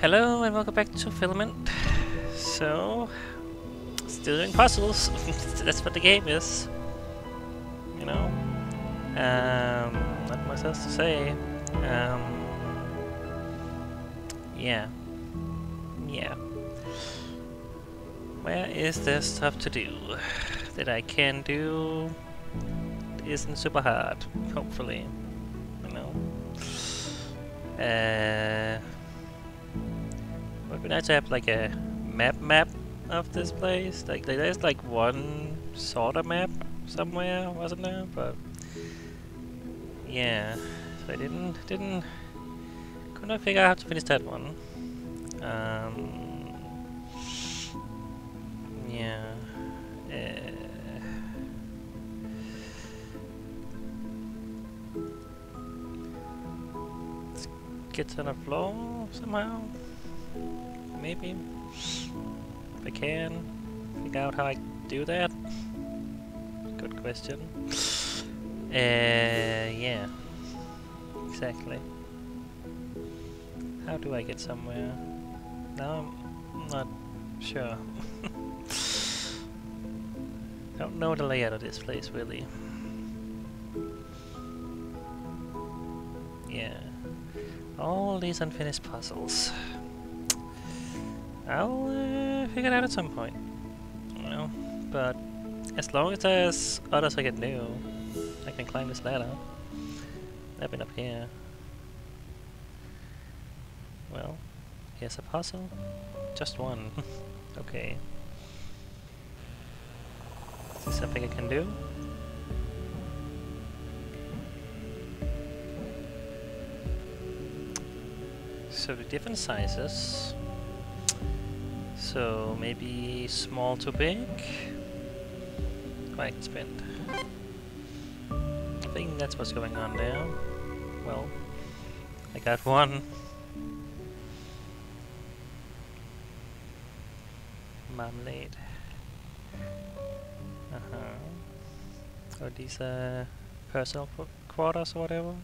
Hello and welcome back to Filament. So, still doing puzzles. That's what the game is. You know? Not much else to say. Yeah. Yeah. Where is there stuff to do that I can do? It isn't super hard, hopefully. You know? Would be nice to have like a map of this place. Like there's like one sort of map somewhere, wasn't there? But yeah, so I couldn't figure out how to finish that one. Yeah. Let's get on the floor somehow. Maybe. If I can figure out how I do that. Good question. Yeah. Exactly. How do I get somewhere? Now I'm not sure. Don't know the layout of this place really. Yeah. All these unfinished puzzles. I'll figure it out at some point. You know, but as long as there's others I can do, I can climb this ladder. I've been up here. Well, here's a puzzle. Just one. Okay. Is this something I can do? So the different sizes. So maybe small to big. Quite spend. I think that's what's going on there. Well, I got one. Marmalade. Are these personal quarters or whatever?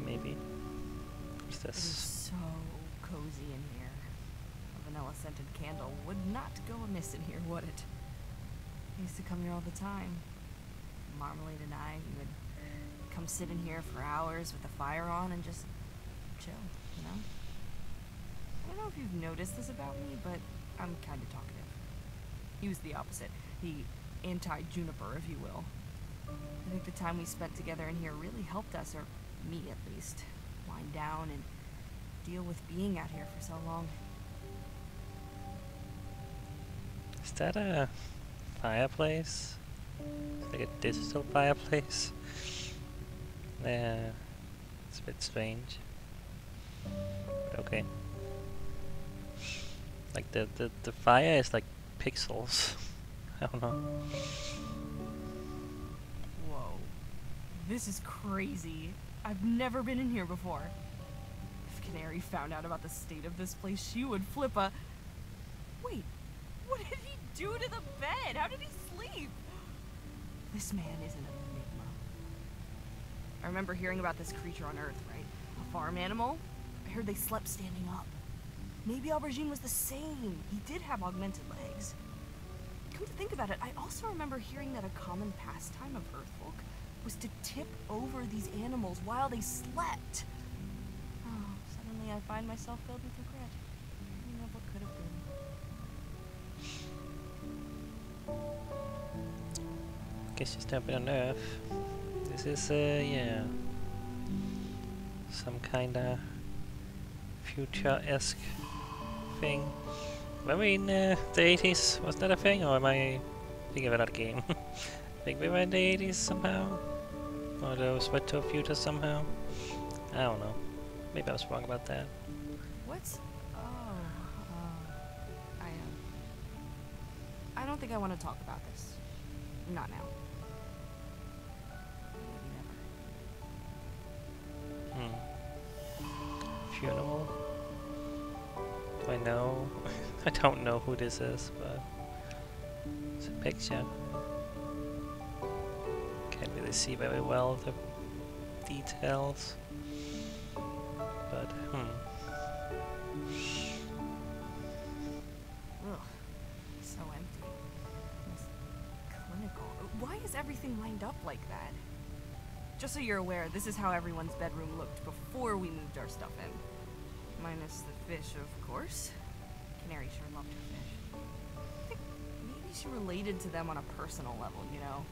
Maybe. What's this? It is so cozy in here. A vanilla scented candle would not go amiss in here, would it? I used to come here all the time. Marmalade and I would come sit in here for hours with the fire on and just chill, you know? I don't know if you've noticed this about me, but I'm kind of talkative. He was the opposite. The anti-Juniper, if you will. I think the time we spent together in here really helped us, or me at least, wind down and deal with being out here for so long. Is that a fireplace? It's like a digital fireplace. Yeah, it's a bit strange. But okay. Like the fire is like pixels. I don't know. Whoa. This is crazy. I've never been in here before. If Canary found out about the state of this place, she would flip a... Wait, what did he do to the bed? How did he sleep? This man is an enigma. I remember hearing about this creature on Earth, right? A farm animal? I heard they slept standing up. Maybe Aubergine was the same. He did have augmented legs. Come to think about it, I also remember hearing that a common pastime of Earthfolk was to tip over these animals while they slept. Oh, suddenly I find myself filled with regret. Thinking of what could have been. Guess she's never on Earth. This is yeah, some kinda future-esque thing. Were we in the 80s? Was that a thing, or am I thinking of another game? I think we were in the 80s somehow, or those retro futures somehow. I don't know. Maybe I was wrong about that. What's... Oh, I don't think I want to talk about this. Not now. Maybe never. Funeral? Do I know? I don't know who this is, but it's a picture. Can't really see very well the details. But, everything lined up like that? Just so you're aware, this is how everyone's bedroom looked before we moved our stuff in. Minus the fish, of course. Canary sure loved her fish. I think maybe she related to them on a personal level, you know?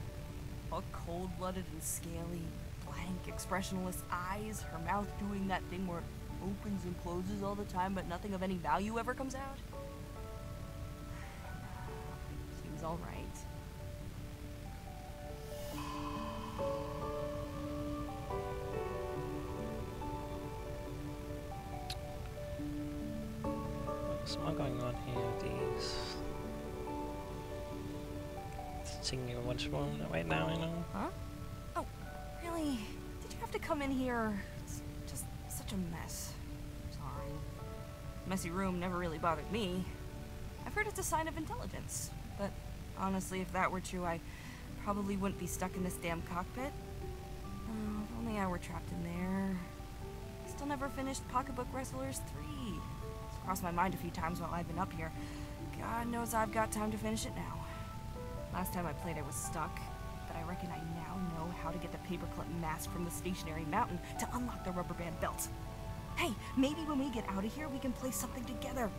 All cold-blooded and scaly, blank, expressionless eyes, her mouth doing that thing where it opens and closes all the time but nothing of any value ever comes out. Seems alright. What's more going on here? These singing once more right now, you know? Huh? Oh, really? Did you have to come in here? It's just such a mess. Sorry. Messy room never really bothered me. I've heard it's a sign of intelligence. But honestly, if that were true, I probably wouldn't be stuck in this damn cockpit. Oh, if only I were trapped in there. Still never finished Pocketbook Wrestlers 3. It's crossed my mind a few times while I've been up here. God knows I've got time to finish it now. Last time I played I was stuck, but I reckon I now know how to get the paperclip mask from the stationary mountain to unlock the rubber band belt. Hey, maybe when we get out of here we can play something together.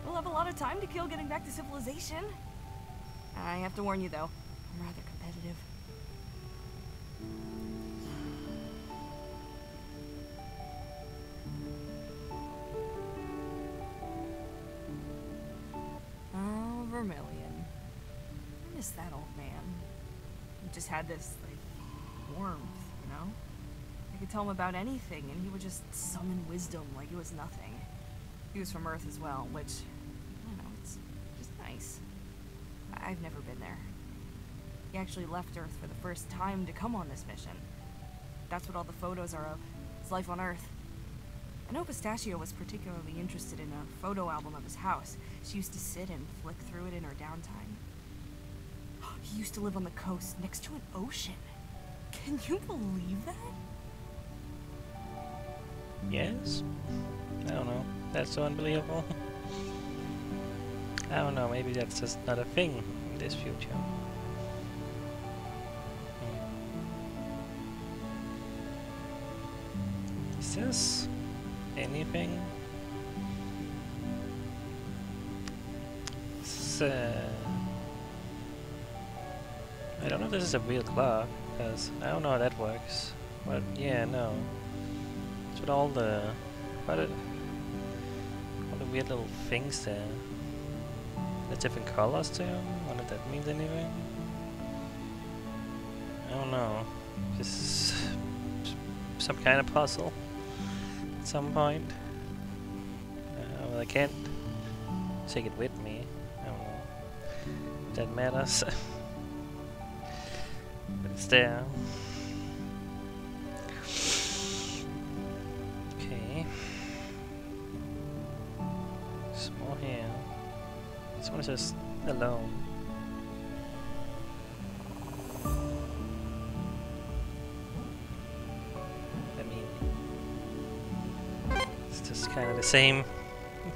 We'll have a lot of time to kill getting back to civilization. I have to warn you though, I'm rather competitive. Oh, Vermilion. I miss that old man. He just had this, like, warmth, you know? I could tell him about anything, and he would just summon wisdom like it was nothing. He was from Earth as well, which, I don't know, it's just nice. I've never been there. He actually left Earth for the first time to come on this mission. That's what all the photos are of. It's life on Earth. I know Pistachio was particularly interested in a photo album of his house. She used to sit and flick through it in her downtime. He used to live on the coast next to an ocean. Can you believe that? Yes? I don't know. That's so unbelievable. I don't know, maybe that's just not a thing in this future. Is this anything? I don't know if this is a real clock, because I don't know how that works. But yeah, no. It's with all the weird little things there. There's different colors too. I wonder if that means anything. I don't know. Just some kind of puzzle at some point. Well, I can't take it with me. I don't know if that matters. But it's there. Okay. Small here. This one is just alone. I mean, it's just kind of the same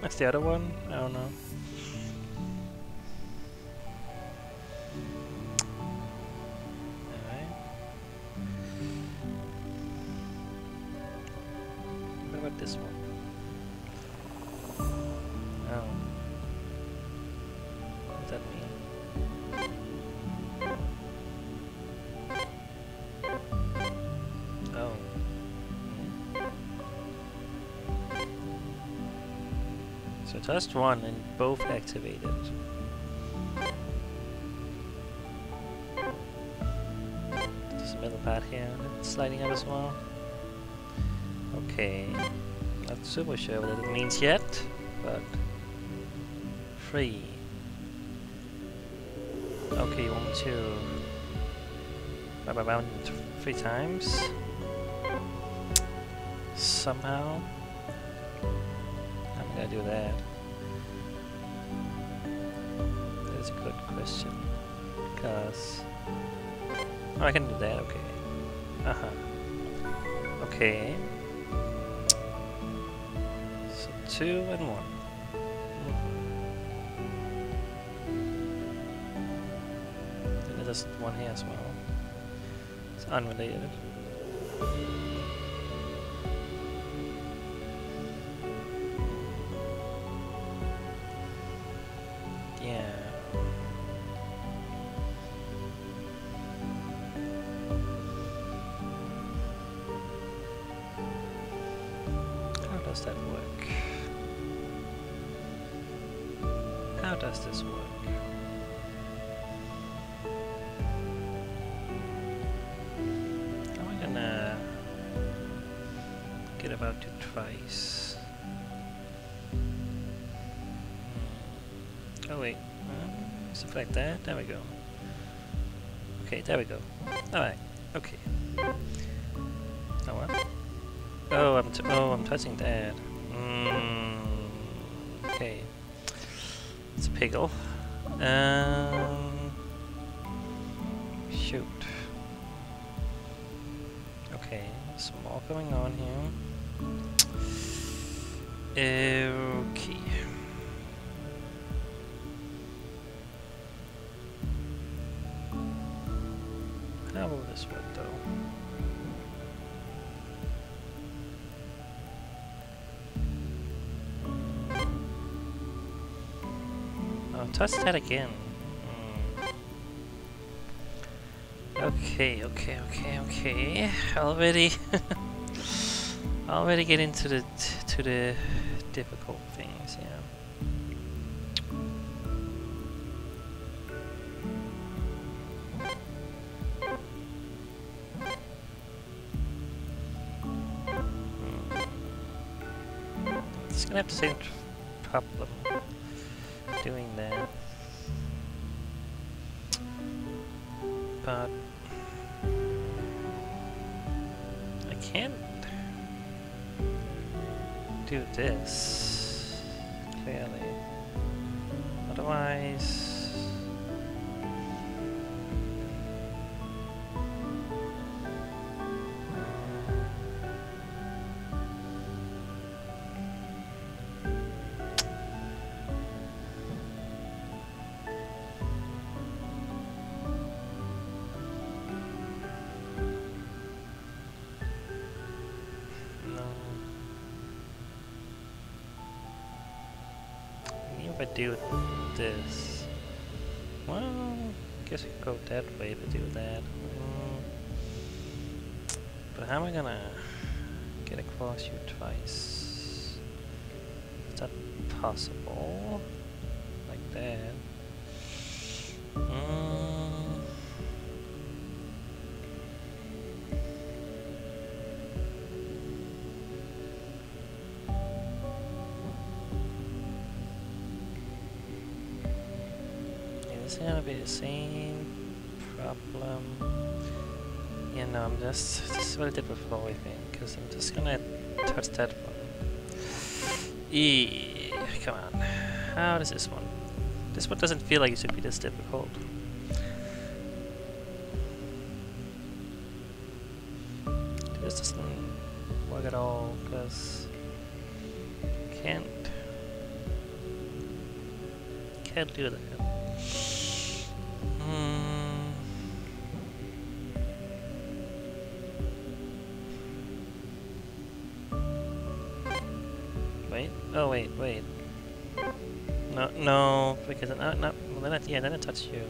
as the other one. I don't know. Alright. What about this one? Oh. What does that mean? Oh. So just one and both activated. There's a middle part here that's sliding up as well. Okay. Not super sure what it means yet, but 3. Okay, you want me to wrap around 3 times? Somehow? I'm gonna do that. That is a good question. Because... oh, I can do that, okay. Okay. So 2 and 1. And there's one here as well. unrelated. Yeah. How does that work? How does this work? How am I gonna get about you twice? Oh wait, stuff like that. There we go. Okay, there we go. All right. Okay. Oh what? Oh, I'm touching that. Okay. It's a pickle. Shoot. Okay, some more going on here. Okay. How will this work though? Oh, touch that again. Okay. Already, already get into the difficult things. Yeah. It's gonna have the same problem doing that, but I can't do this clearly. Otherwise. If I do this, well, I guess I could go that way to do that. But how am I gonna get across you twice? Is that possible? Like that? It's gonna be the same problem. Yeah, no, I'm just a little difficult, I think, because I'm just gonna touch that one. Come on. How does this one? This one doesn't feel like it should be this difficult. This doesn't work at all, because can't do that. Wait. Oh, wait. No, because well, then I touch you.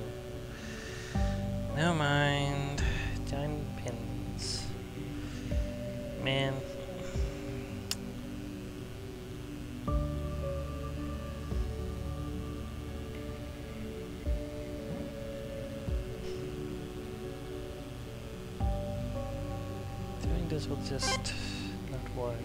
Never mind. Giant pins. Man. This will just not work.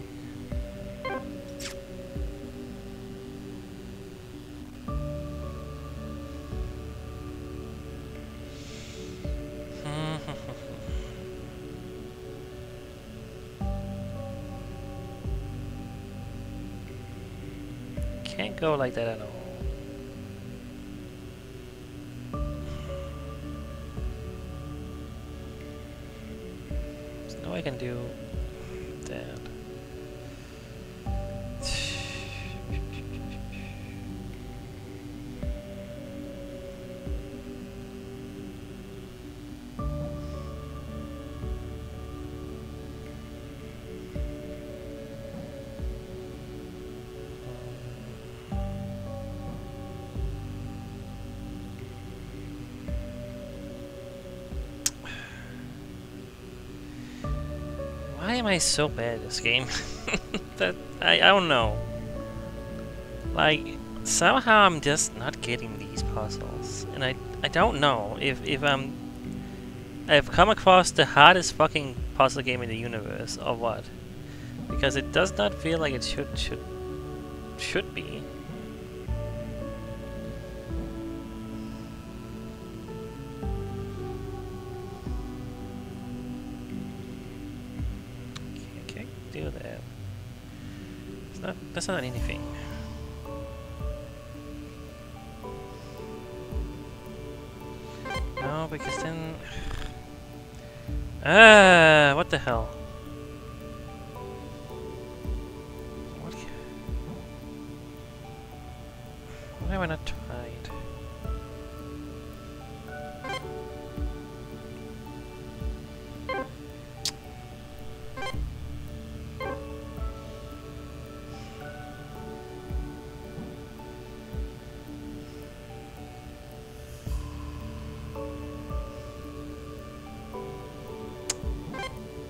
Can't go like that at all. I can do that. am I so bad at this game? That I don't know. Like, somehow I'm just not getting these puzzles. And I don't know if I've come across the hardest fucking puzzle game in the universe or what. Because it does not feel like it should be. Okay, do that. That's not anything. No, because then... what the hell? Why have I not tried?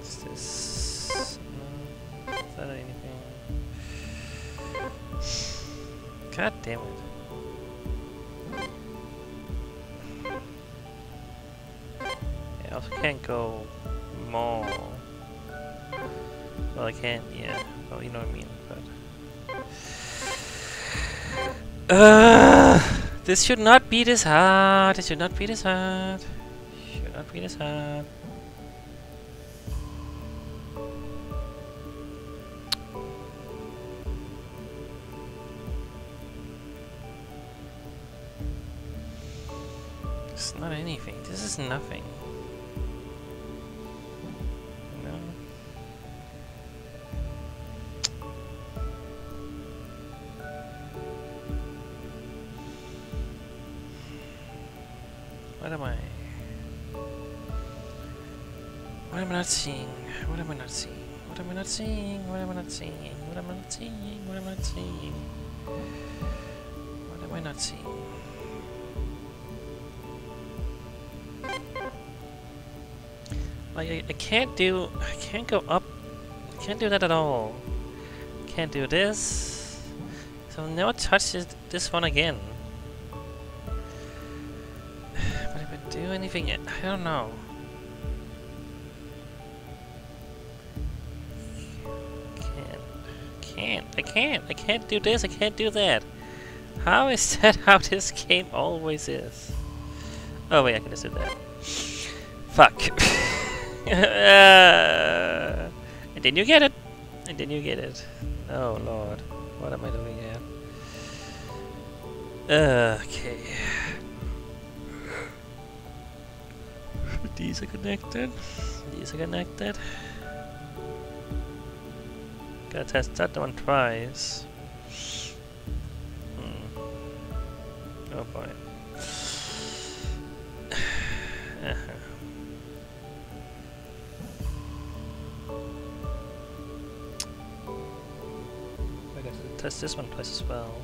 Is this... no, is that anything? God damn it. I also can't go more. Well, I can't, yeah. Well, you know what I mean, but... this should not be this hard. It should not be this hard. Should not be this hard. It's not anything. This is nothing. No. What am I? What am I not seeing? What am I not seeing? What am I not seeing? What am I not seeing? What am I not seeing? What am I not seeing? What am I not seeing? Like, I can't go up, I can't do that at all. Can't do this, so I'll never touch this one again. But if I do anything, I don't know. I can't do this, I can't do that. How is that how this game always is? Oh wait, I can just do that. Fuck. And then you get it. And then you get it. Oh lord. What am I doing here? Okay. These are connected. These are connected. Gotta test that one twice. Oh boy. I got to test this one twice as well.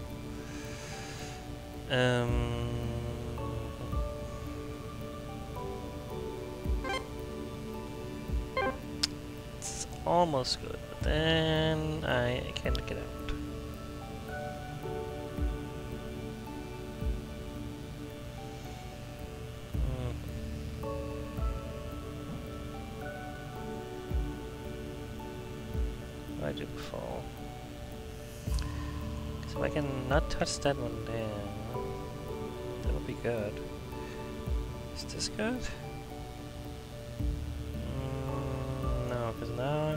It's almost good, but then I can't get out. I did before. So I can not touch that one down. That would be good. Is this good? No, because now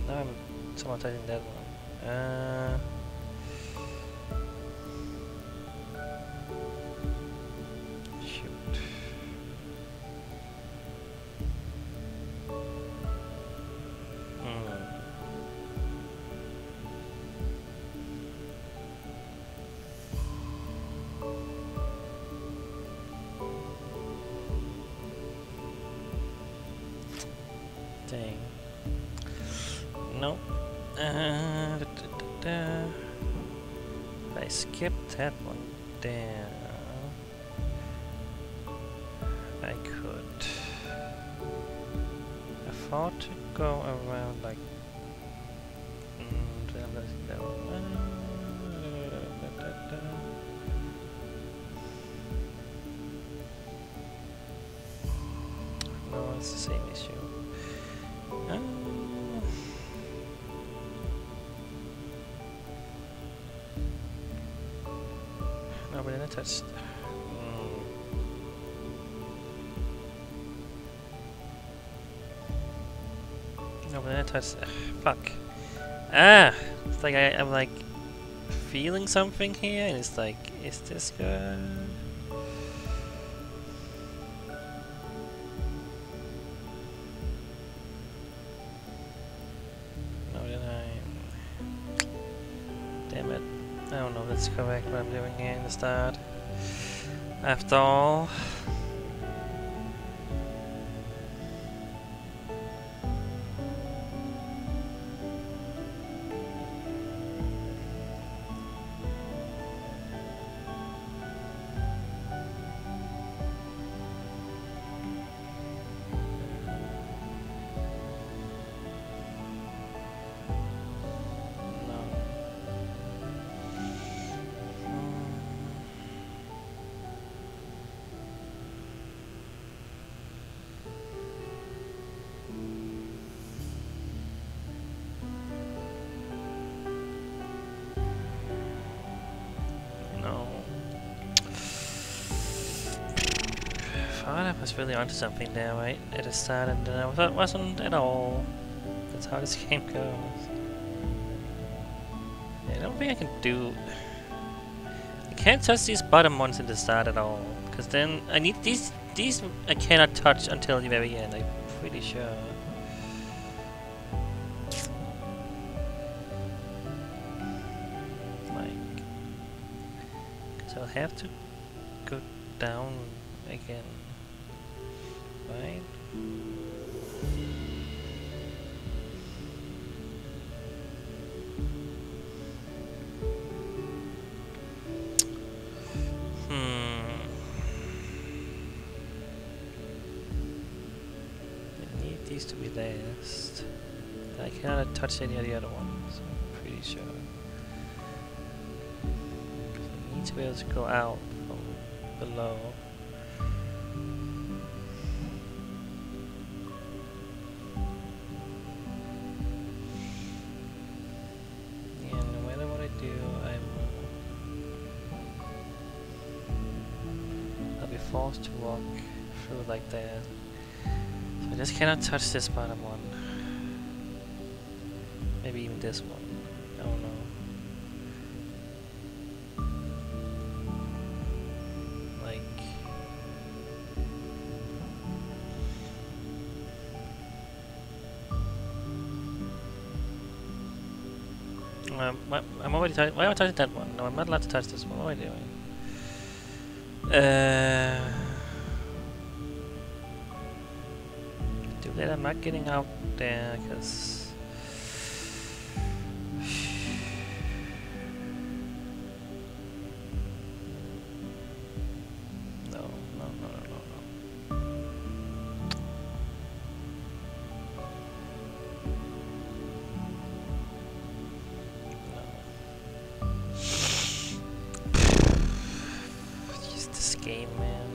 I'm somehow touching that one. Shoot. Dang. Nope. I skipped that one down. I could. thought to go around like... No, it's the same issue. No, but then I touched... No, but then I touched... fuck. Ah! It's like I'm like... feeling something here, and it's like... Is this good? No, then I... Damn it. I don't know if that's correct what I'm doing here in the start. After all... I was really onto something there, right? At the start, and then I wasn't at all. That's how this game goes. I don't think I can do... I can't touch these bottom ones in the start at all. Because then I need these I cannot touch until the very end, I'm pretty sure. Like... So I'll have to go down again. Right? I need these to be last. I cannot touch any of the other ones, I'm pretty sure. I need to be able to go out from below. Forced to walk through like that. So I just cannot touch this bottom one. Maybe even this one. I don't know. Like... I'm already touching... Why am I touching that one? No, I'm not allowed to touch this one. What am I doing? Too late, I'm not getting out there, because... No. Game, man.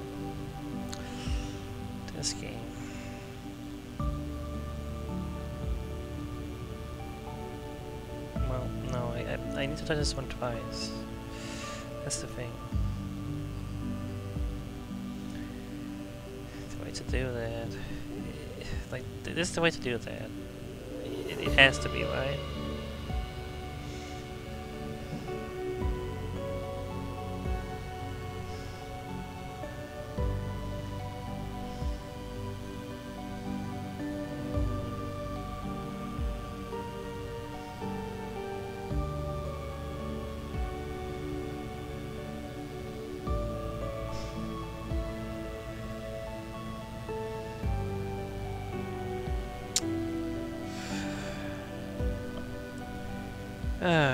This game. Well, no, I need to touch this one twice. That's the thing. The way to do that. Like, this is the way to do that. It has to be, right?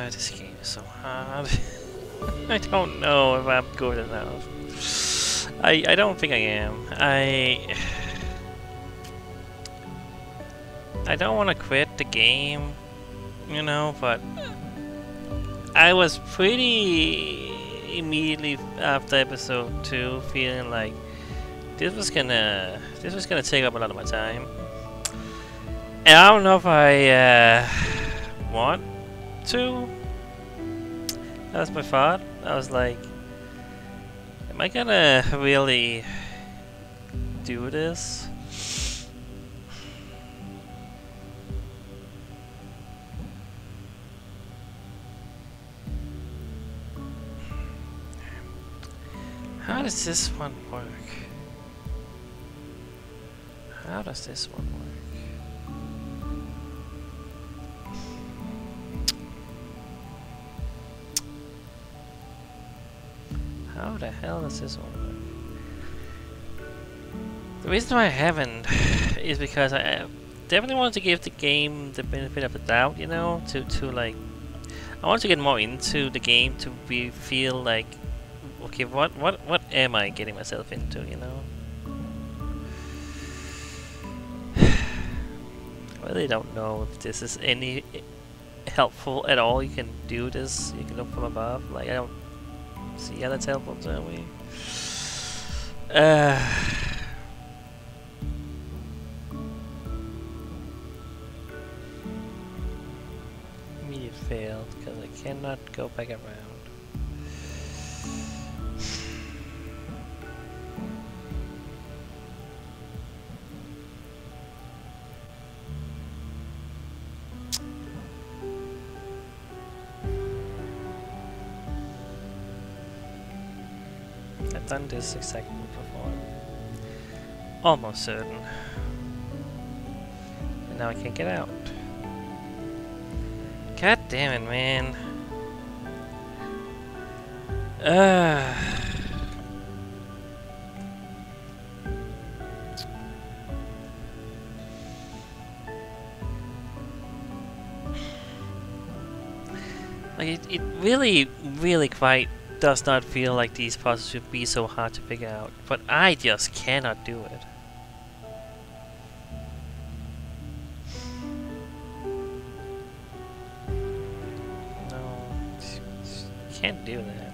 This game is so hard. I don't know if I'm good enough. I don't think I am. I don't want to quit the game, you know, but I was pretty immediately after episode 2 feeling like this was gonna take up a lot of my time. And I don't know if I want to. That was my thought. I was like, am I gonna really do this? How does this one work? How does this one work? How the hell does this one work? The reason why I haven't is because I definitely want to give the game the benefit of the doubt, you know, to like, I want to get more into the game to feel like, okay, what am I getting myself into, you know? I really don't know if this is any helpful at all. You can do this, you can look from above, like I don't see how that's helpful to me. Immediate failed, because I cannot go back around. I've done this exact move before. Almost certain. And now I can't get out. God damn it, man. Like it really quite does not feel like these puzzles should be so hard to figure out, but I just cannot do it. No, can't do that.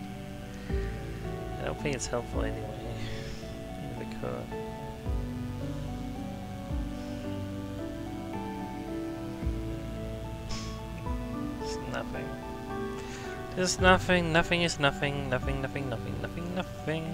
I don't think it's helpful anyway. If we could. It's nothing. There's nothing, nothing is nothing, nothing, nothing, nothing, nothing, nothing.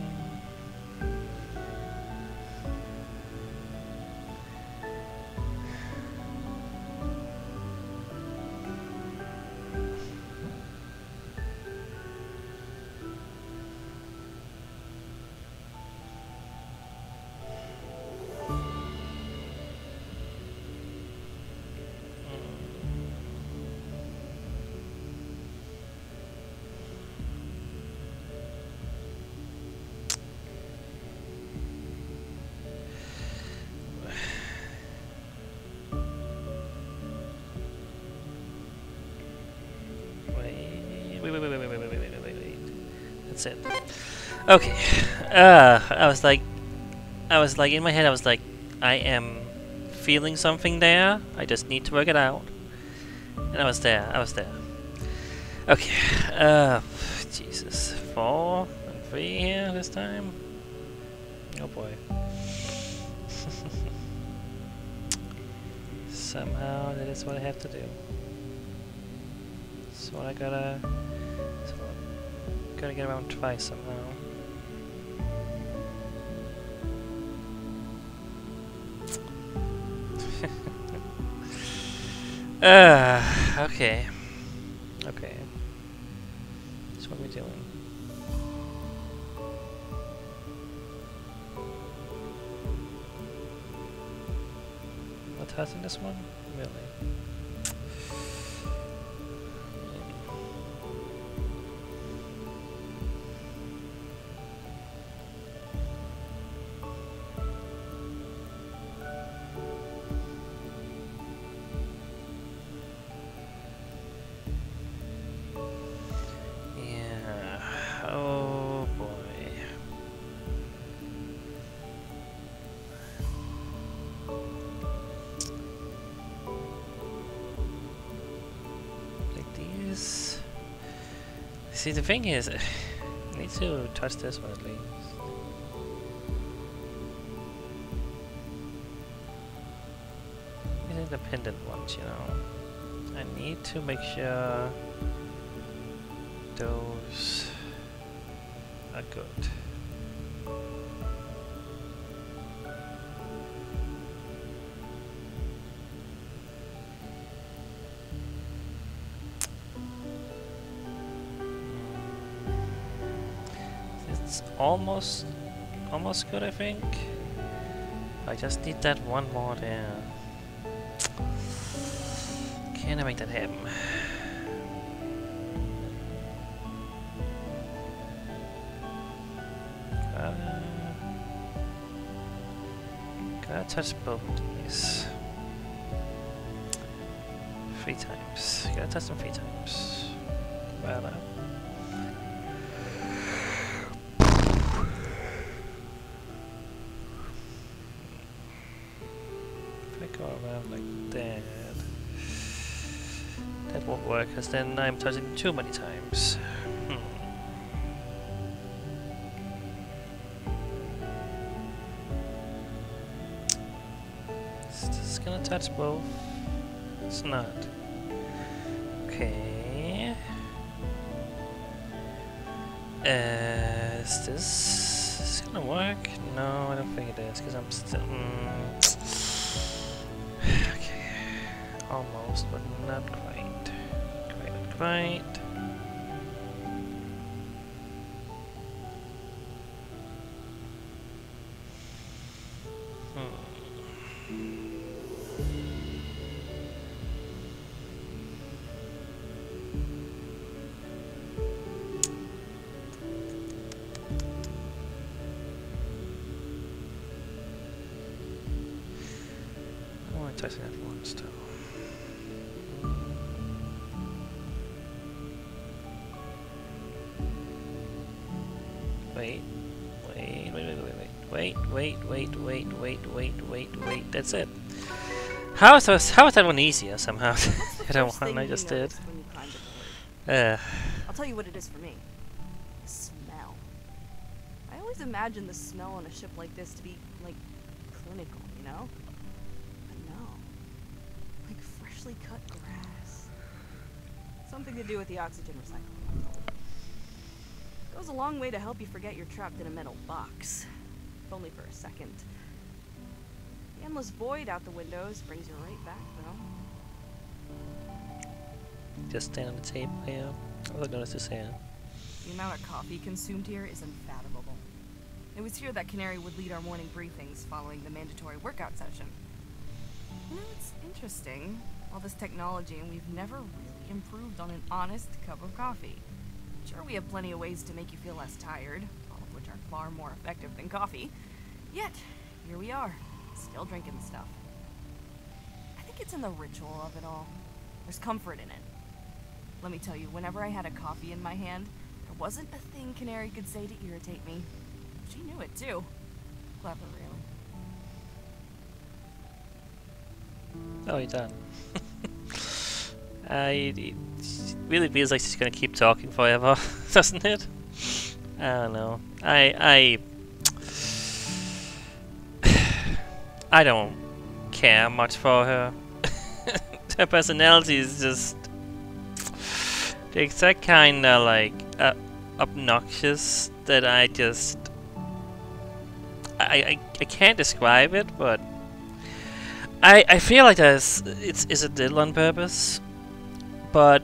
Wait. That's it. Okay. I was like in my head, I was like, I am feeling something there. I just need to work it out. And I was there. Okay. Jesus. 4 and 3 here this time. Oh boy. Somehow that is what I have to do. So I gotta get around twice somehow. Okay. So what are we doing? What has in this one? Really? Oh boy. these... See, the thing is, I need to touch this one at least. These independent ones, you know. I need to make sure those are good. It's almost good, I think. I just need that one more there. Can I make that happen? Gotta touch both of these 3 times. Gotta touch them 3 times. Voilà. If I go around like that, that won't work, because then I'm touching too many times. Is this gonna touch both? It's not. Okay. Is this gonna work? No, I don't think it is, because I'm still... Okay. Almost, but not quite. Not quite. Touching that once too. Wait. That's it. How is that one easier somehow? I don't want. I just did. I'll tell you what it is for me. The smell. I always imagine the smell on a ship like this to be like clinical, you know? Freshly cut grass. Something to do with the oxygen recycling. Goes a long way to help you forget you're trapped in a metal box. If only for a second. The endless void out the windows brings you right back, though. Just stand on the table here. All I noticed is here. The amount of coffee consumed here is unfathomable. It was here that Canary would lead our morning briefings following the mandatory workout session. You know, it's interesting. All this technology, and we've never really improved on an honest cup of coffee. Sure, we have plenty of ways to make you feel less tired, all of which are far more effective than coffee. Yet, here we are, still drinking the stuff. I think it's in the ritual of it all. There's comfort in it. Let me tell you, whenever I had a coffee in my hand, there wasn't a thing Canary could say to irritate me. She knew it, too. Clever, really. Oh, you're done. It really feels like she's gonna keep talking forever, doesn't it? I don't know. I don't care much for her. Her personality is just the exact kind of like obnoxious that I can't describe it, but I feel like it's a little on purpose, but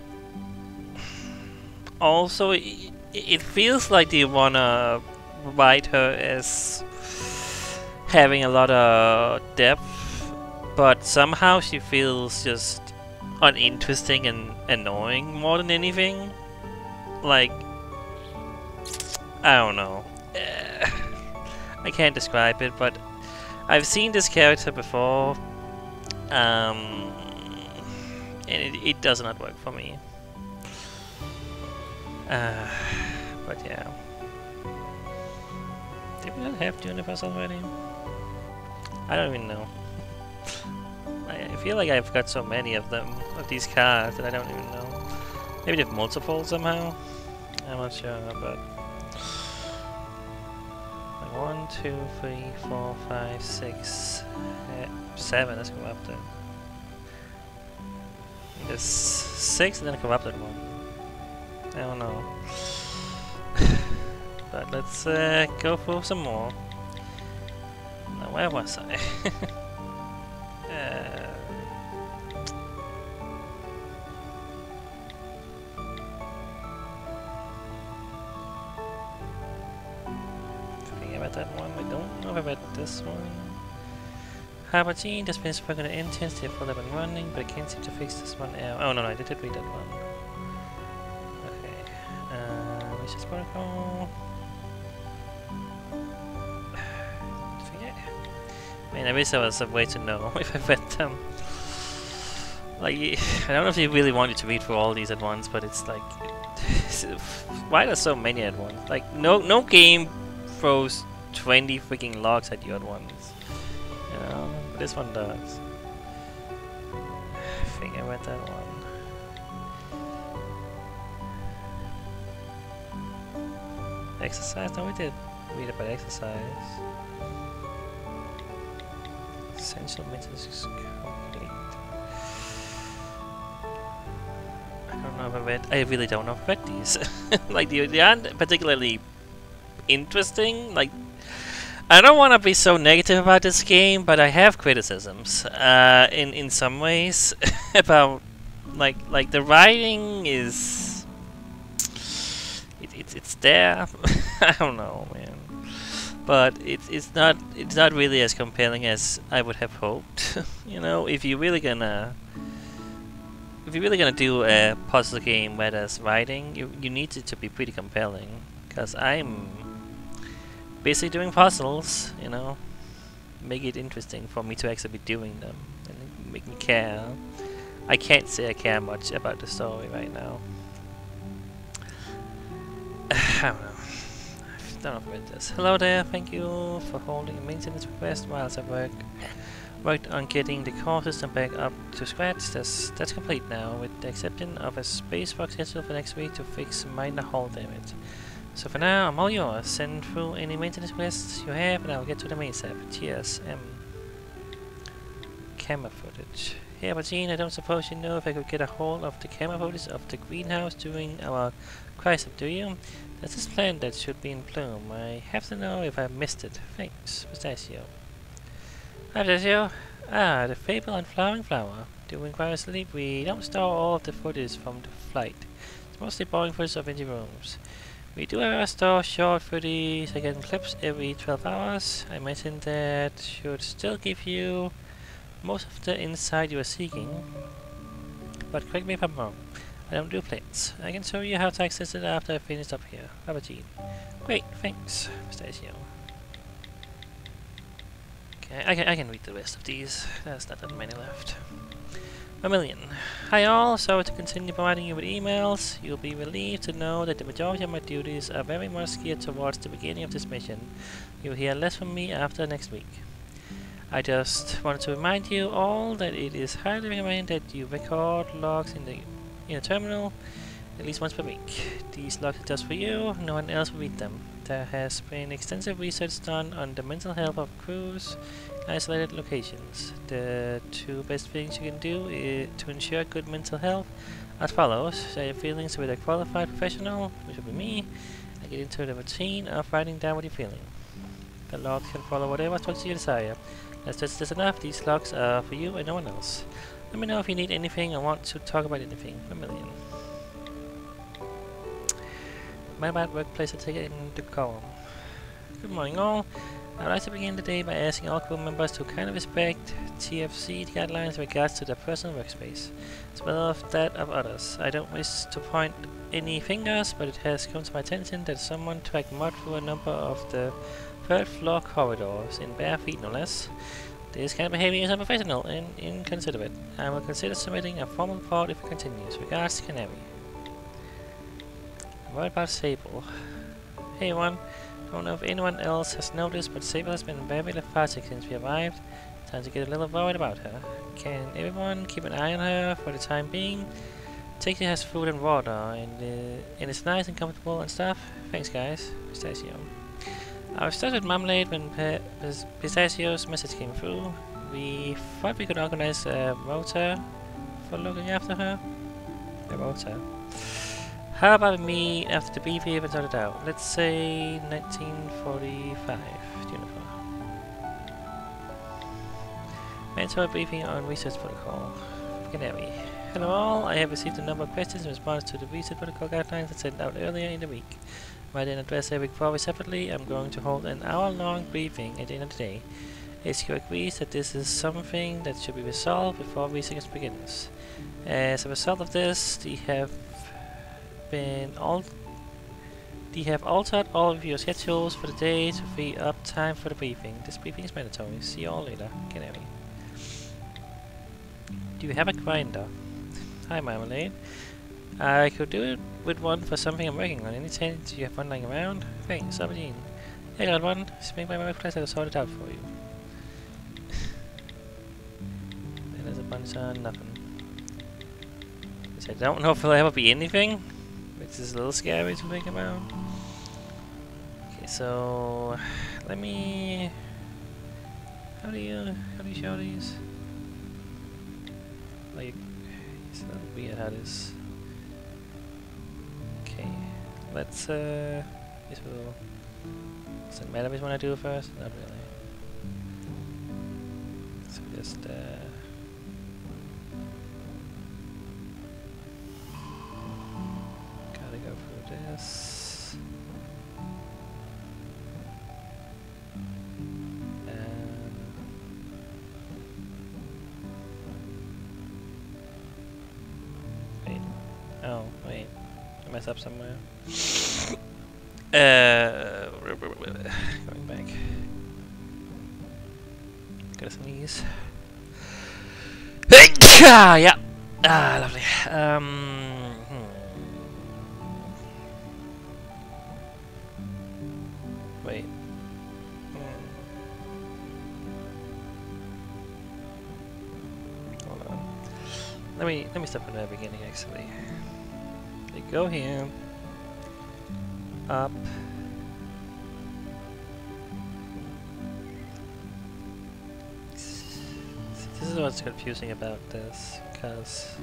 also it feels like they wanna write her as having a lot of depth, but somehow she feels just uninteresting and annoying more than anything. Like, I don't know. I can't describe it, but I've seen this character before. And it does not work for me. But yeah. Did we not have Junipers already? I don't even know. I feel like I've got so many of them, of these cards, that I don't even know. Maybe they have multiple somehow? I'm not sure, but... Like 1, 2, 3, 4, 5, 6, 7, let's go up there. There's 6 and then go up that one. I don't know. But let's go for some more. Now where was I? Forgetting about that one. I don't know about this one. Harbourgene, this been spoken to Intense, they're full up and running, but I can't seem to fix this one out. Oh no, I did read that one. Okay. Wishes Protocol. Man, I wish there was a way to know if I read them. Like, I don't know if you really wanted to read through all these at once, but it's like, why are there so many at once? Like, no game throws 20 freaking logs at you at once. You know, but this one does. I think I read that one. Exercise? No, we did read about exercise. Essential maintenance is complete. I don't know if I read. I really don't know if I read these. Like they aren't particularly interesting. Like I don't want to be so negative about this game, but I have criticisms. In some ways about like the writing is. It's there. I don't know, man. But it's not really as compelling as I would have hoped. You know, if you're really gonna do a puzzle game where there's writing, you need it to be pretty compelling. Because I'm basically doing puzzles, you know, make it interesting for me to actually be doing them and make me care. I can't say I care much about the story right now. I don't know. Don't know if this. Hello there, thank you for holding a maintenance request whilst I worked on getting the core system back up to scratch. That's complete now, with the exception of a spacewalk schedule for next week to fix minor hull damage. So for now, I'm all yours. Send through any maintenance requests you have and I'll get to the main step. Cheers, M. Camera footage. Hey Harbourgene, I don't suppose you know if I could get a hold of the camera footage of the greenhouse during our crisis, do you? There's this plant that should be in bloom. I have to know if I missed it. Thanks, Pistachio. Hi, Pistachio. Ah, the fable on flowering flower. During quiet sleep, we don't store all of the footage from the flight. It's mostly boring footage of empty rooms. We do however store short 30-second clips every 12 hours. I mentioned that should still give you most of the insight you are seeking. But correct me if I'm wrong. I don't do plates. I can show you how to access it after I finish up here. Harbourgene. Great, thanks, Pistachio. Okay, I can read the rest of these. There's not that many left. Vermilion. Hi all, sorry to continue providing you with emails. You'll be relieved to know that the majority of my duties are very much geared towards the beginning of this mission. You'll hear less from me after next week. I just wanted to remind you all that it is highly recommended that you record logs in a terminal at least once per week. These logs are just for you, no one else will read them. There has been extensive research done on the mental health of crews in isolated locations. The two best things you can do to ensure good mental health as follows. Share your feelings with a qualified professional, which will be me, and get into the routine of writing down what you're feeling. The logs can follow whatever structure you desire. That's just enough. These logs are for you and no one else. Let me know if you need anything or want to talk about anything. Vermilion. My bad workplace etiquette in the column. Good morning all. I'd like to begin the day by asking all crew members to kindly respect TFC guidelines in regards to their personal workspace, as well as that of others. I don't wish to point any fingers, but it has come to my attention that someone dragged mud through a number of the third floor corridors, in bare feet no less. This kind of behavior is unprofessional and inconsiderate. I will consider submitting a formal report if it continues. Regards, Canary. What about Sable? Hey everyone, don't know if anyone else has noticed, but Sable has been very lethargic since we arrived. Time to get a little worried about her. Can everyone keep an eye on her for the time being? Taxi has food and water, and it's nice and comfortable and stuff. Thanks, guys. Pistachio. I was stuck with Marmalade when Pistachio's message came through. We thought we could organize a rota for looking after her. A rota. How about me after the briefing even sorted out? Let's say 1945. Jennifer. Mentor briefing on research protocol. Canary. Hello all, I have received a number of questions in response to the research protocol guidelines I sent out earlier in the week. Rather than address every query separately, I'm going to hold an hour-long briefing at the end of the day. HQ agrees that this is something that should be resolved before research begins. As a result of this, they have altered all of your schedules for the day to free up time for the briefing. This briefing is mandatory. See you all later. Canary. Do you have a grinder? Hi, Marmalade. I could do it with one for something I'm working on. Any chance you have one lying around? Thanks, Aberdeen. I got one. Swing by my place, I'll sort it out for you. There's a bunch of nothing. Which I don't know if there'll ever be anything, which is a little scary to think about. Okay, so let me. How do you show these? Like, it's a little weird how this. Okay, let's this will. Does it matter which one I do first? Not really. So just gotta go through this. Wait. Oh, wait. I messed up somewhere. Going back. Gotta sneeze. Yeah. Ah, lovely. Wait. Hold on. Let me start from the beginning. Actually, we go here. Up. This is what's confusing about this, because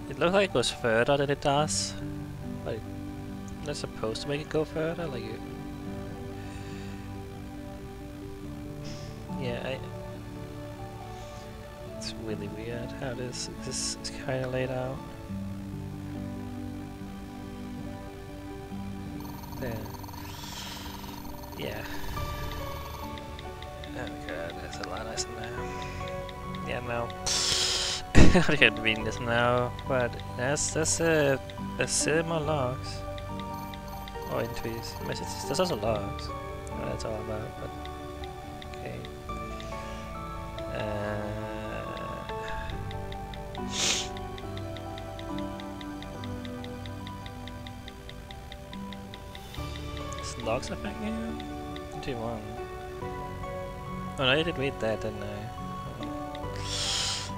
it looks like it goes further than it does. Like, they're supposed to make it go further, like it. Yeah, it's really weird how this is kind of laid out. There. Yeah. Oh god, that's a lot nicer now. Yeah, no. I can't reading this now, but that's a cinema logs. Or entries. Messages. There's also logs. What that's all about, but okay. Logs a thing here? 21. Oh no, I did read that, didn't I? Oh.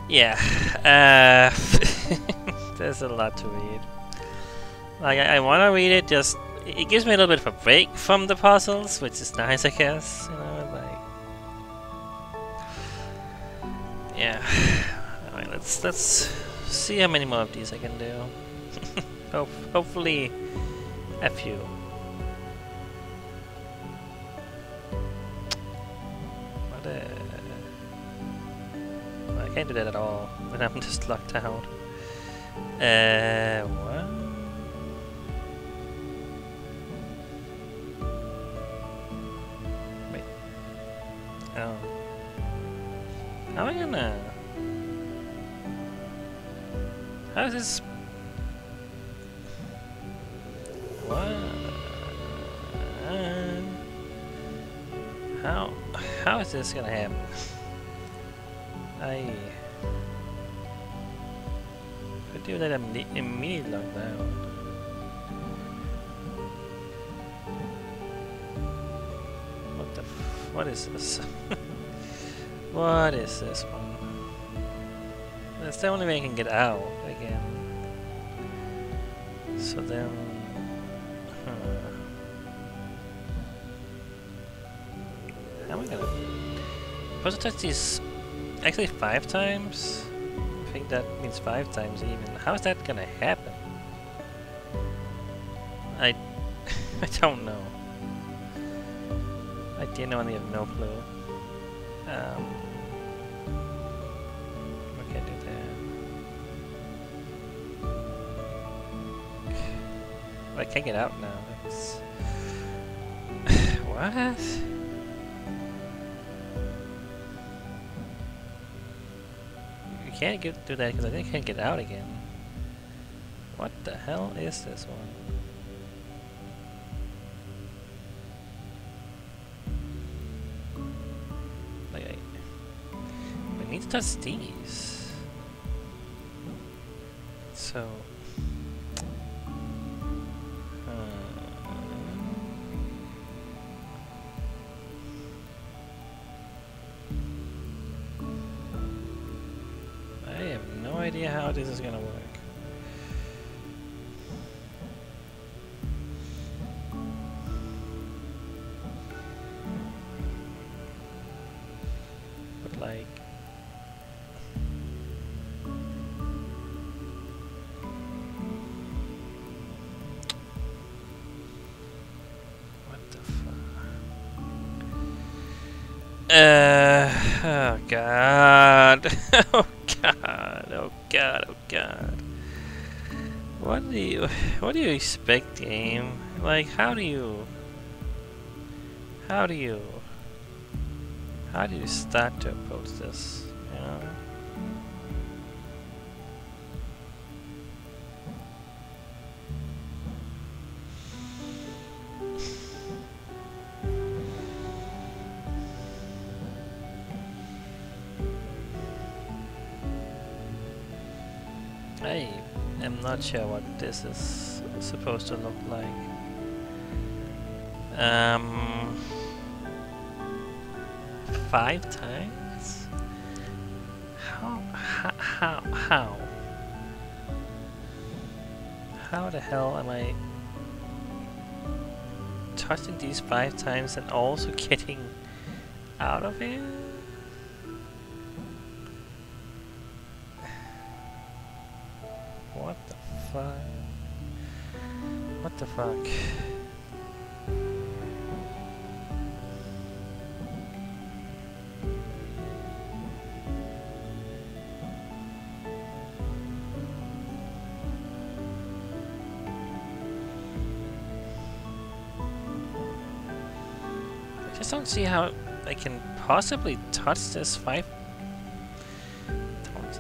Yeah. There's a lot to read. Like, I want to read it, just it gives me a little bit of a break from the puzzles, which is nice, I guess. You know, like. Yeah. Alright, let's see how many more of these I can do. Hopefully, a few. I can't do that at all when I'm just locked out. What? Wait. Oh. How am I gonna? How is this? What? How is this gonna happen? I do that immediately lockdown. What is this? What is this one? That's the only way I can get out again. So then... How am I gonna... I'm supposed to touch these... Actually 5 times? I think that means 5 times even. How is that gonna happen? I don't know. I genuinely have no clue. I can't do that. Well, I can't get out now. It's what? You can't do that because I think I can't get out again. What the hell is this one? I need to touch these. So... I have no idea how this is gonna work. But like... oh god. Oh god. Oh god. Oh god. What do you expect, game? Like, how do you start to approach this, you know? I am not sure what this is supposed to look like. 5 times? How the hell am I touching these 5 times and also getting out of it? What the fuck? What the fuck? I just don't see how I can possibly touch this 5. What?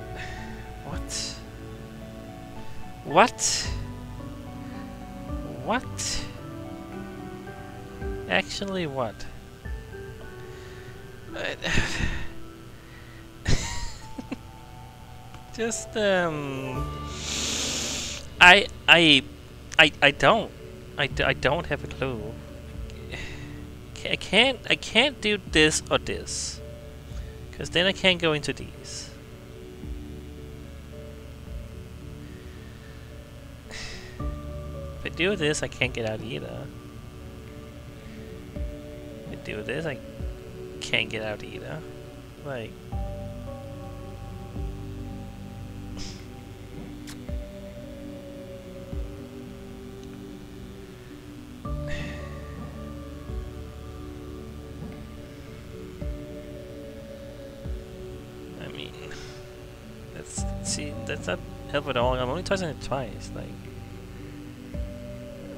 What? What? Actually, what? Just I don't have a clue. I can't do this or this, because then I can't go into these. If I do this, I can't get out either. If I do this, I can't get out either. Like... I mean... Let's see, that's not help at all. I'm only touching it twice, like...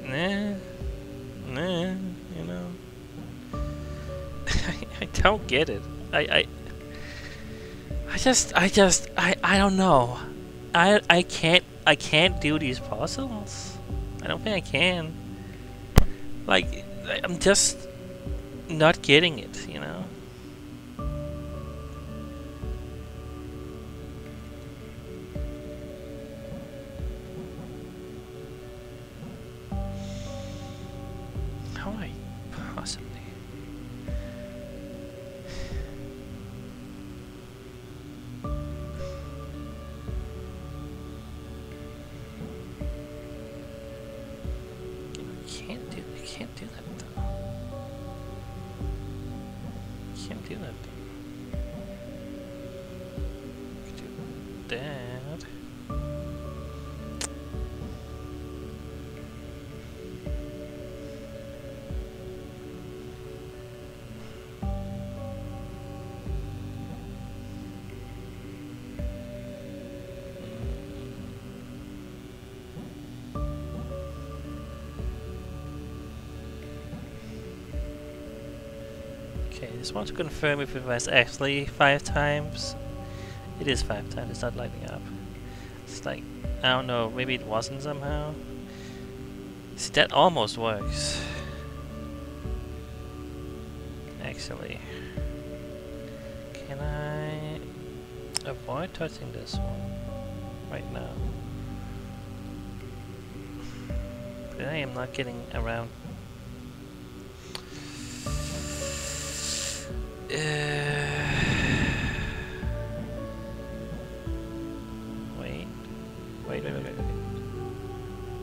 Nah, you know. I don't get it. I don't know. I can't do these puzzles. I don't think I can. Like, I'm just not getting it, you know. How would I possibly? can't do that though. Can't do that though. Do that. Okay, just want to confirm if it was actually 5 times. It is 5 times, it's not lighting up. It's like, I don't know, maybe it wasn't somehow. See, that almost works. Actually. Can I avoid touching this one right now? But I am not getting around.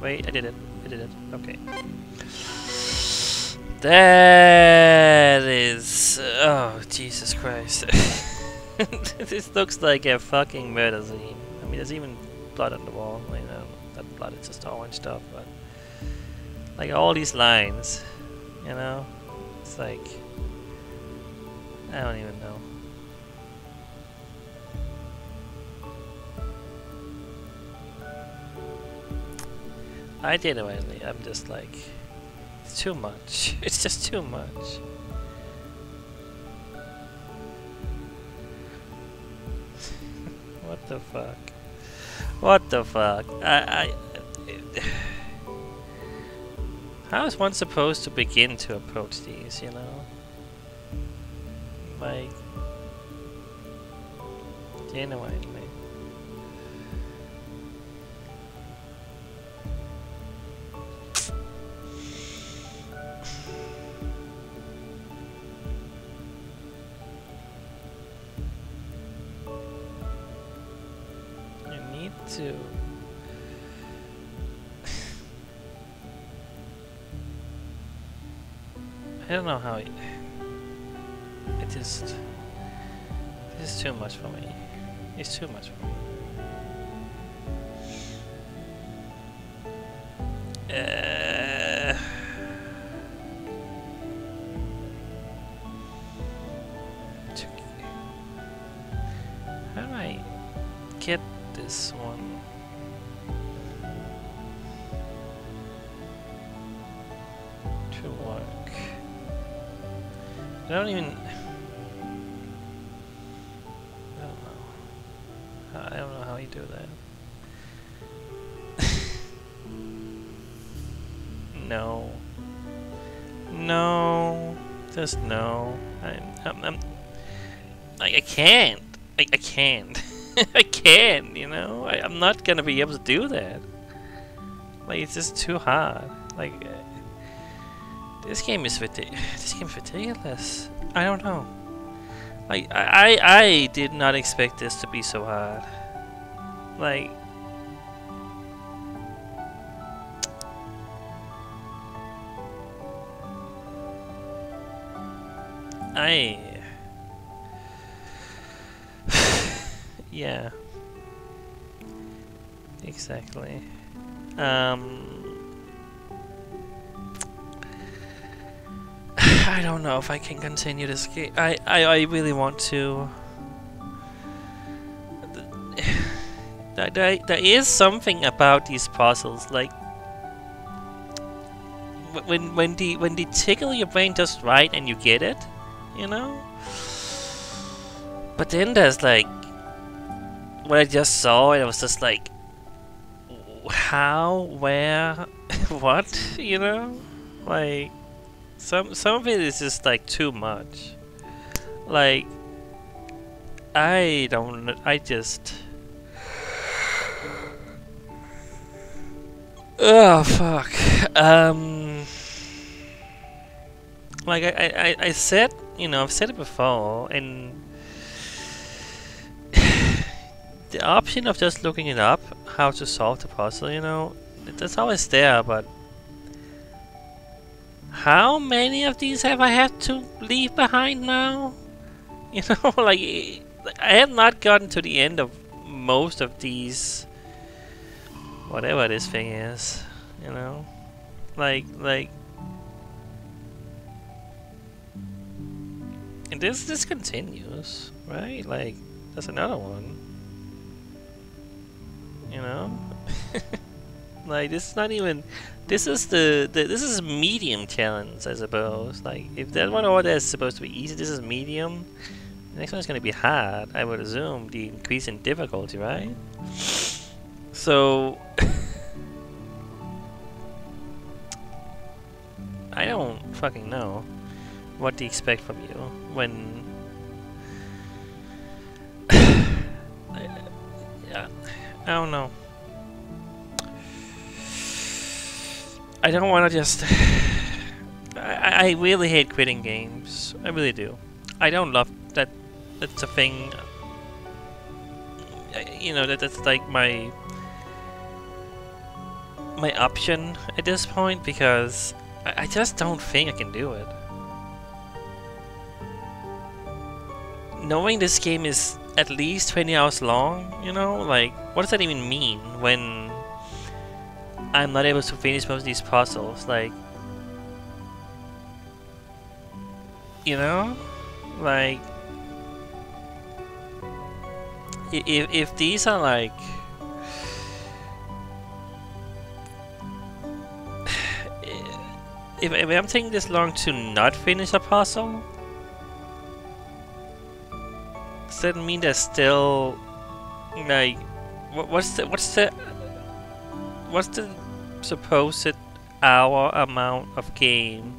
Wait, I did it. Okay. That is... Oh, Jesus Christ. This looks like a fucking murder scene. I mean, there's even blood on the wall. You know, that blood is just orange stuff, but... Like, all these lines, you know? It's like... I don't even know. I did it finally. I'm just like, it's too much. It's just too much. What the fuck? What the fuck? How is one supposed to begin to approach these, you know? Like, genuinely. To I don't know how it just this is too much for me. It's too much for me. How do I get this one? To work. I don't even... I don't know how you do that. No. No. Just no. I can't. I can't. I can't, you know? I'm not gonna be able to do that. Like, it's just too hard. Like, this game is ridiculous. I don't know. Like, I did not expect this to be so hard. Like, yeah. Exactly. I don't know if I can continue this game. I really want to. There is something about these puzzles, like when they tickle your brain just right and you get it, you know. But then there's like what I just saw, and it was just like, how, where, what, you know, like. Some of it is just like too much. Like, I just... Oh, fuck. Like I said, you know, I've said it before, and the option of just looking it up, how to solve the puzzle, you know, that's always there, but How many of these have I had to leave behind now? You know, like, I have not gotten to the end of most of these, whatever this thing is, you know? Like, and this continues, right? Like, there's another one, you know? Like, this is not even, this is this is medium challenge, I suppose. Like, if that one over there is supposed to be easy, this is medium. The next one is going to be hard, I would assume, the increase in difficulty, right? So, I don't fucking know what to expect from you when... yeah, I don't know. I don't want to just... I really hate quitting games. I really do. I don't love that. That's a thing. You know, that's like my option at this point, because I just don't think I can do it. Knowing this game is at least 20 hours long, you know, like, what does that even mean when I'm not able to finish most of these puzzles? Like, you know, like, if these are like, if I'm taking this long to not finish a puzzle, does that mean there's still, like, what's the supposed hour amount of game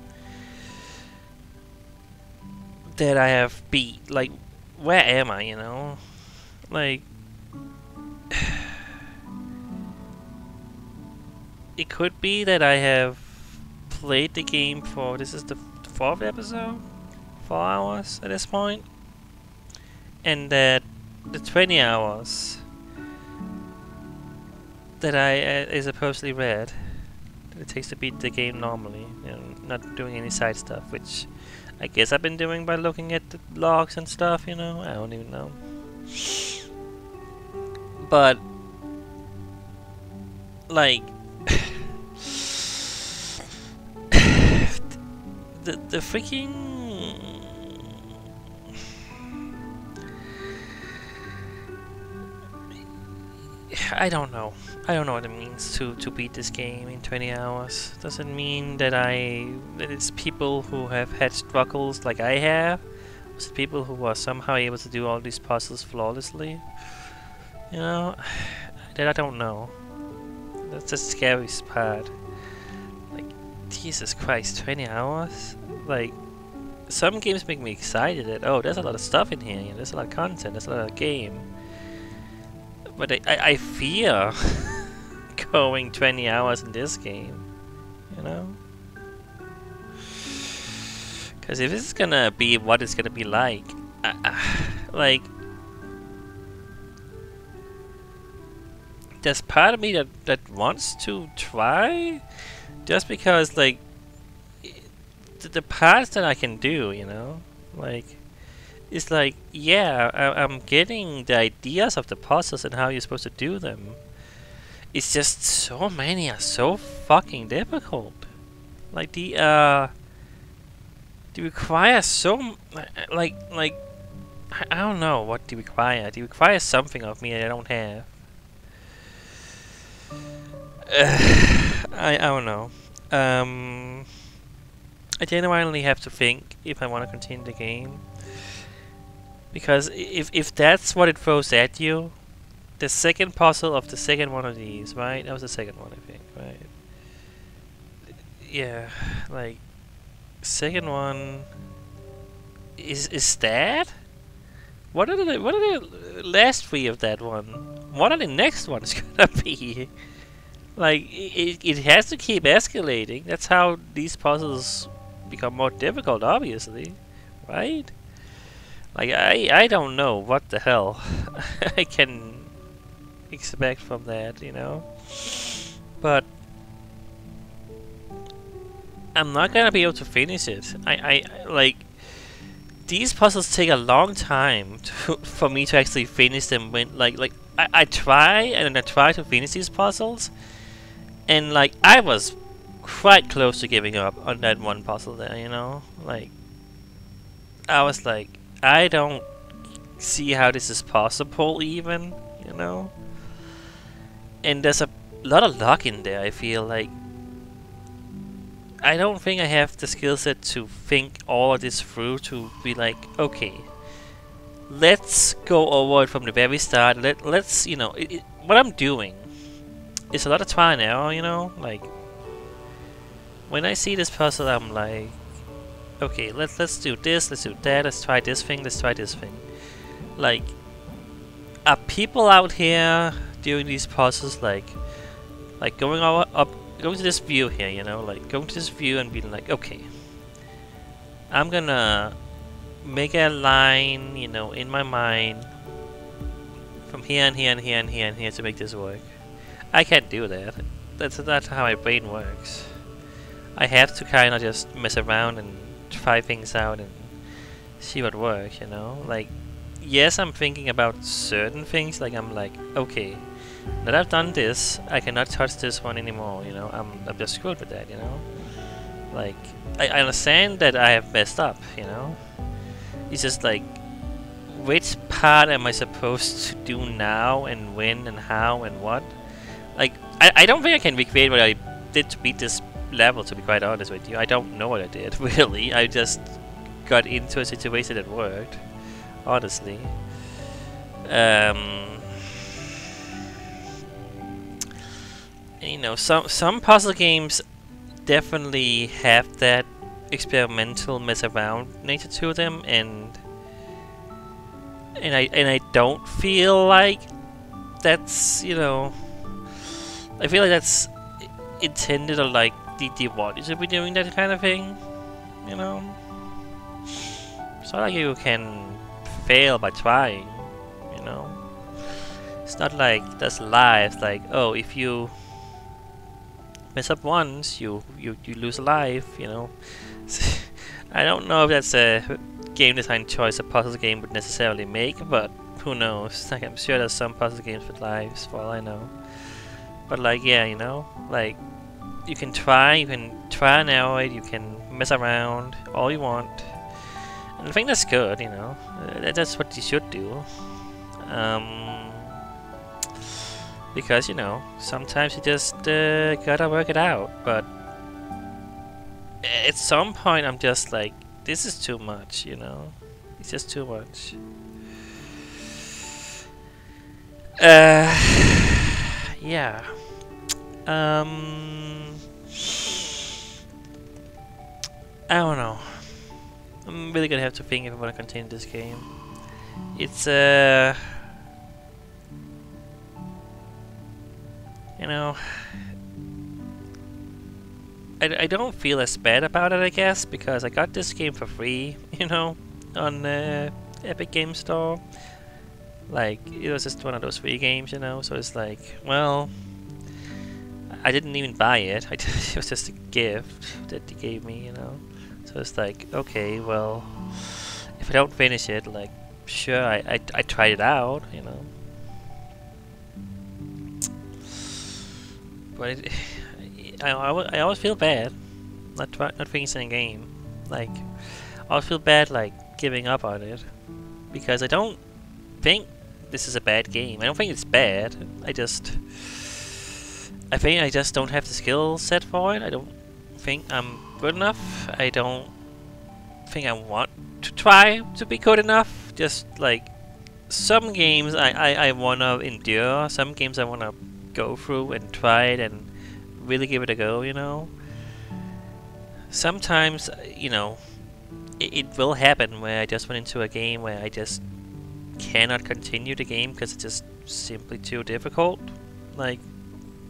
that I have beat? Like, where am I, you know? Like, it could be that I have played the game for, this is the 4th episode? 4 hours at this point? And that the 20 hours that I supposedly read that it takes to beat the game normally, you know, not doing any side stuff, which I guess I've been doing by looking at the logs and stuff, you know? I don't even know. But, like, the freaking... I don't know. I don't know what it means to beat this game in 20 hours. Does it mean that it's people who have had struggles like I have? Is it people who are somehow able to do all these puzzles flawlessly? You know, that I don't know. That's the scariest part. Like, Jesus Christ, 20 hours? Like, some games make me excited that, oh, there's a lot of stuff in here, you know, there's a lot of content, there's a lot of game. But I fear going 20 hours in this game, you know? Because if this is gonna be what it's gonna be like, there's part of me that wants to try, just because, like, the parts that I can do, you know? Like, it's like, yeah, I'm getting the ideas of the puzzles and how you're supposed to do them. It's just so many are so fucking difficult. Like, they require so, like, I don't know what they require. They require something of me that I don't have. I don't know. I genuinely have to think if I want to continue the game. Because if that's what it throws at you, the second puzzle of the second one of these, right? That was the second one, I think, right? Yeah, like, second one is that? What are the last 3 of that one? What are the next ones gonna be? Like, it has to keep escalating. That's how these puzzles become more difficult, obviously, right? Like, I don't know what the hell I can expect from that, you know? But I'm not gonna be able to finish it. I like these puzzles take a long time for me to actually finish them. When I try and I try to finish these puzzles, and like I was quite close to giving up on that one puzzle there. You know, like I was like, I don't see how this is possible even. You know, and there's a lot of luck in there. I feel like. I don't think I have the skill set to think all of this through to be like, okay, let's go over it from the very start. Let's, you know, what I'm doing is a lot of trial and error, you know? Like, when I see this puzzle, I'm like, okay, let's do this, let's do that, let's try this thing, let's try this thing. Like, are people out here doing these puzzles like going going to this view here, you know, like going to this view and being like, okay, I'm gonna make a line, you know, in my mind from here and here and here and here and here to make this work. I can't do that. That's not how my brain works. I have to kind of just mess around and try things out and see what works, you know. Like, yes, I'm thinking about certain things. Like, I'm like, okay, now that I've done this, I cannot touch this one anymore, you know. I'm just screwed with that, you know. Like, I understand that I have messed up, you know. It's just like, which part am I supposed to do now and when and how and what? Like, I don't think I can recreate what I did to beat this level, to be quite honest with you. I don't know what I did, really. I just got into a situation that worked, honestly. You know, some puzzle games definitely have that experimental mess around nature to them, and I don't feel like that's, you know, I feel like that's intended, or like they want you to be doing that kind of thing, you know. It's not like you can fail by trying, you know. It's not like there's life, like, oh, if you mess up once, you lose a life, you know. I don't know if that's a game design choice a puzzle game would necessarily make, but who knows? Like, I'm sure there's some puzzle games with lives, for all I know. But like, yeah, you know, like, you can try and error it, you can mess around all you want, and I think that's good, you know. That's what you should do. Because, you know, sometimes you just gotta work it out, but at some point I'm just like, this is too much, you know. It's just too much. Yeah. I don't know. I'm really gonna have to think if I want to continue this game. It's you know, I don't feel as bad about it, I guess, because I got this game for free, you know, on Epic Game Store. Like, it was just one of those free games, you know, so it's like, well, I didn't even buy it. It was just a gift that they gave me, you know. So it's like, okay, well, if I don't finish it, like, sure, I tried it out, you know. But I always feel bad not finishing a game. Like, I always feel bad, like, giving up on it, because I don't think this is a bad game. I don't think it's bad. I think I just don't have the skill set for it. I don't think I'm good enough. I don't think I want to try to be good enough. Just like, some games I wanna endure. Some games I wanna go through and try it and really give it a go, you know. Sometimes, you know, it will happen where I just went into a game where I just cannot continue the game because it's just simply too difficult. Like,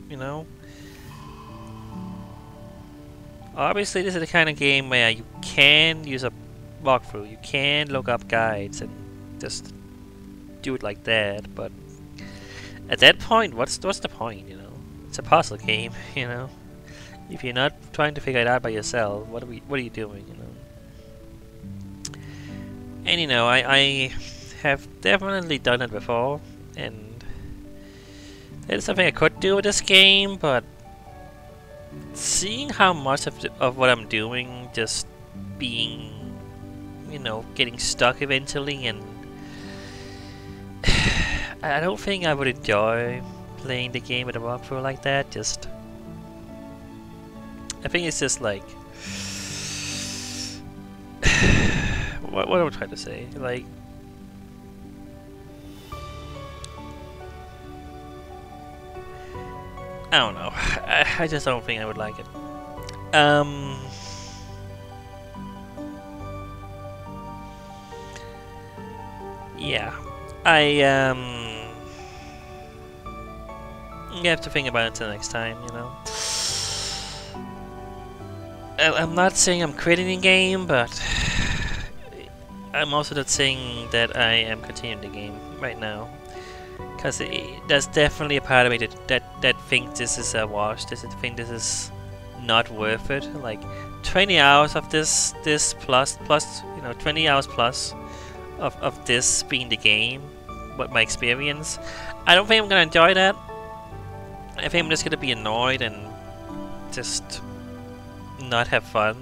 you know, obviously this is the kind of game where you can use a walkthrough, you can look up guides and just do it like that, but at that point, what's the point, you know? It's a puzzle game, you know? If you're not trying to figure it out by yourself, what are you doing, you know? And you know, I have definitely done it before, and it's something I could do with this game, but seeing how much of what I'm doing just being, you know, getting stuck eventually, and I don't think I would enjoy playing the game with a walkthrough like that. Just, I think it's just like, what am I trying to say? Like, I don't know. I just don't think I would like it. Yeah, you have to think about it until next time, you know. I'm not saying I'm quitting the game, but I'm also not saying that I am continuing the game right now, because there's definitely a part of me that thinks this is a wash. That think this is not worth it. Like 20 hours of this plus you know, 20 hours plus of this being the game, what my experience. I don't think I'm gonna enjoy that. I think I'm just gonna be annoyed and just not have fun.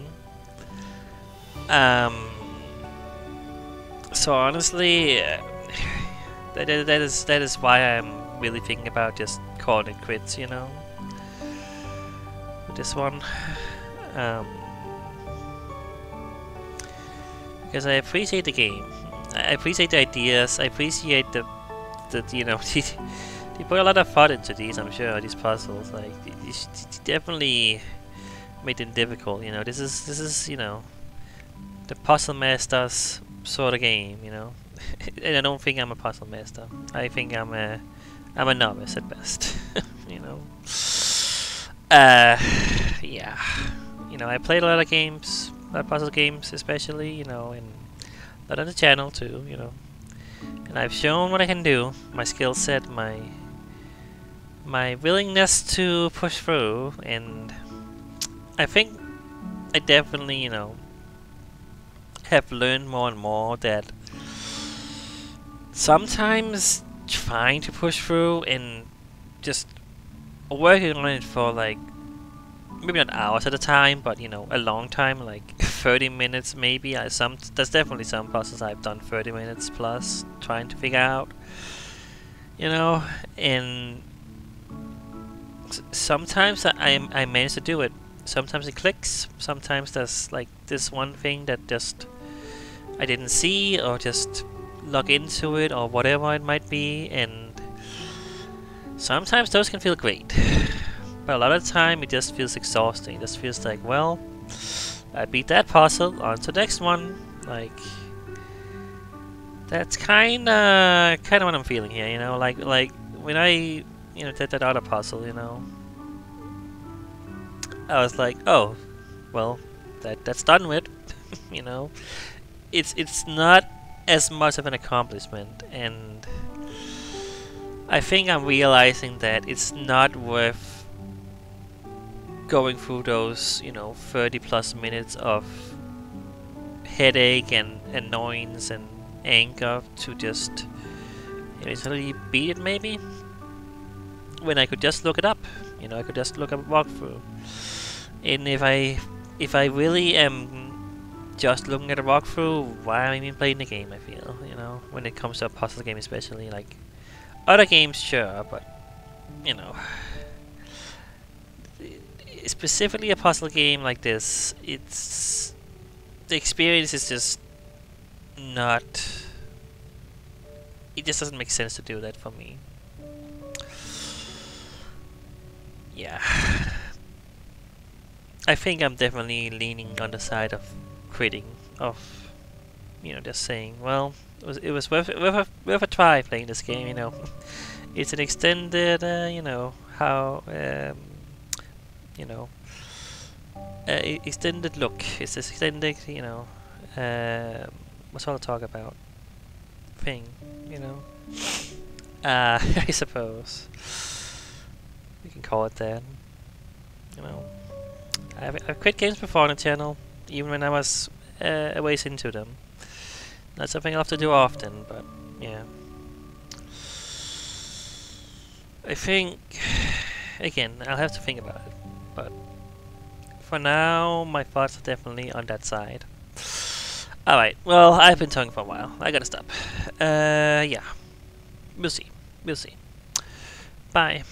So honestly, that is why I'm really thinking about just calling it quits, you know, with this one. Because I appreciate the game, I appreciate the ideas, I appreciate the you know, they put a lot of thought into these. I'm sure these puzzles, like, definitely made them difficult. You know, this is you know, the puzzle master's sort of game. You know, and I don't think I'm a puzzle master. I think I'm a novice at best. You know, yeah. You know, I played a lot of games, a lot of puzzle games, especially. You know, and a lot on the channel too. You know, and I've shown what I can do. My skill set, my willingness to push through, and I think I definitely, you know, have learned more and more that sometimes trying to push through and just working on it for like maybe not hours at a time, but you know, a long time, like 30 minutes maybe. There's definitely some puzzles I've done 30 minutes plus trying to figure out, you know, and sometimes I manage to do it. Sometimes it clicks. Sometimes there's like this one thing that just I didn't see, or just log into it, or whatever it might be, and sometimes those can feel great. But a lot of the time it just feels exhausting. It just feels like, well, I beat that puzzle, on to the next one. Like, that's kinda what I'm feeling here, you know, like when I, you know, did that other puzzle, you know, I was like, oh, well, that's done with. You know, it's not as much of an accomplishment, and I think I'm realizing that it's not worth going through those, you know, 30 plus minutes of headache and annoyance and anger to just eventually beat it, maybe, when I could just look it up. You know, I could just look up a walkthrough. And if I really am just looking at a walkthrough, why am I even playing the game, I feel, you know, when it comes to a puzzle game especially. Like, other games, sure, but, you know, specifically a puzzle game like this, it's, the experience is just not, it just doesn't make sense to do that for me. Yeah. I think I'm definitely leaning on the side of quitting, of, you know, just saying, well, it was worth a try playing this game, you know. It's an extended, you know, you know, extended look. It's this extended, you know, what's all the talk about thing, you know. I suppose we can call it that, you know. I've quit games before on the channel, even when I was a ways into them. Not something I have to do often, but yeah. I think, again, I'll have to think about it, but for now, my thoughts are definitely on that side. Alright, well, I've been talking for a while. I gotta stop. Yeah. We'll see. We'll see. Bye.